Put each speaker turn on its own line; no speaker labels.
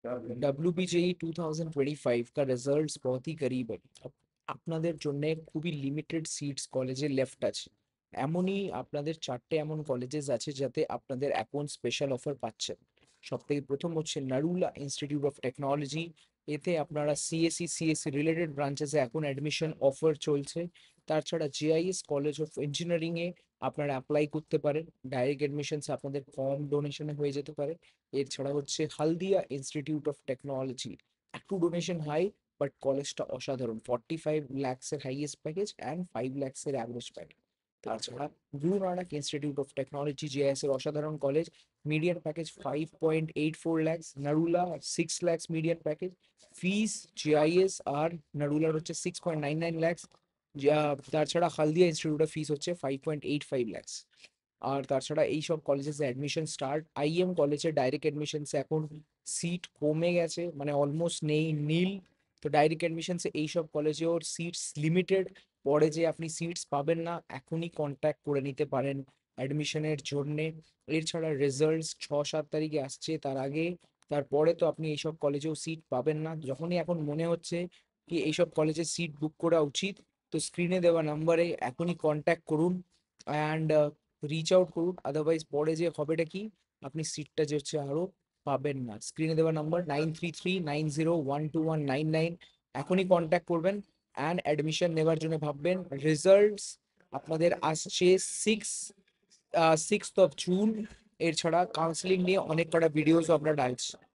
WBJE 2025 का results बहुत ही करीब है। আপনাদের জন্য খুবই লিমিটেড সিটস কলেজে লেফট আছে। এমনই আপনাদের চারটে এমন কলেজেস আছে যাতে আপনাদের এখন স্পেশাল অফার পাচ্ছেন। সব থেকে প্রথম হচ্ছে নারুলা ইনস্টিটিউট অফ টেকনোলজি। এতে আপনারা সিএসসি রিলেটেড ব্রাঞ্চেসে এখন অ্যাডমিশন অফার চলছে। তাছাড়া জেআইএস কলেজ অফ ইঞ্জিনিয়ারিংয়ে আপনারা অ্যাপ্লাই করতে পারেন। ডাইরেক্ট অ্যাডমিশনস আপনাদের কম ডোনেশনে হয়ে যেতে পারে। এছাড়া হচ্ছে হালদিয়া ইনস্টিটিউট অফ টেকনোলজি, একটু ডোনেশন হাই বাট কলেজটা অসাধারণ, 45 lakhs এর হাইয়েস্ট প্যাকেজ অ্যান্ড 5 lakhs-এর অ্যাভারেজ প্যাকেজ। তাছাড়া Guru Nanak institute of technology JS এর অসাধারণ কলেজ, median package 5.84 lakhs, Narula 6 lakhs median package. Fees JIS আর নারুলার হচ্ছে 6.99 lakhs। তাছাড়া হালদিয়া ইনস্টিটিউটের ফিস হচ্ছে 5.85 lakhs। আর তাছাড়া এইসব কলেজেসে অ্যাডমিশন স্টার্ট। আইএম কলেজে ডাইরেক্ট অ্যাডমিশনসে এখন সিট কমে গেছে, মানে অলমোস্ট নেই, নীল। তো ডাইরেক্ট অ্যাডমিশনসে এইসব কলেজেও সিটস লিমিটেড। পরে যে আপনি সিটস পাবেন না, এখনই কন্ট্যাক্ট করে নিতে পারেন অ্যাডমিশনের জন্যে। এছাড়া রেজাল্টস 6-7 তারিখে আসছে, তার আগে তারপরে তো আপনি এইসব কলেজেও সিট পাবেন না। যখনই এখন মনে হচ্ছে কি এইসব কলেজে সিট বুক করা উচিত, তো স্ক্রিনে দেওয়া নাম্বারে এখনই কন্ট্যাক্ট করুন অ্যান্ড রিচ আউট করুন। আদারওয়াইজ পরে যে হবেটা কি, আপনি সিটটা যে হচ্ছে আরও পাবেন না। স্ক্রিনে দেওয়া নাম্বার 9339012199, এখনই কন্ট্যাক্ট করবেন অ্যান্ড অ্যাডমিশন নেওয়ার জন্য ভাববেন। রেজাল্টস আপনাদের আসছে 6th of June। এছাড়া কাউন্সিলিং নিয়ে অনেক কটা ভিডিওসও আমরা ডালছি।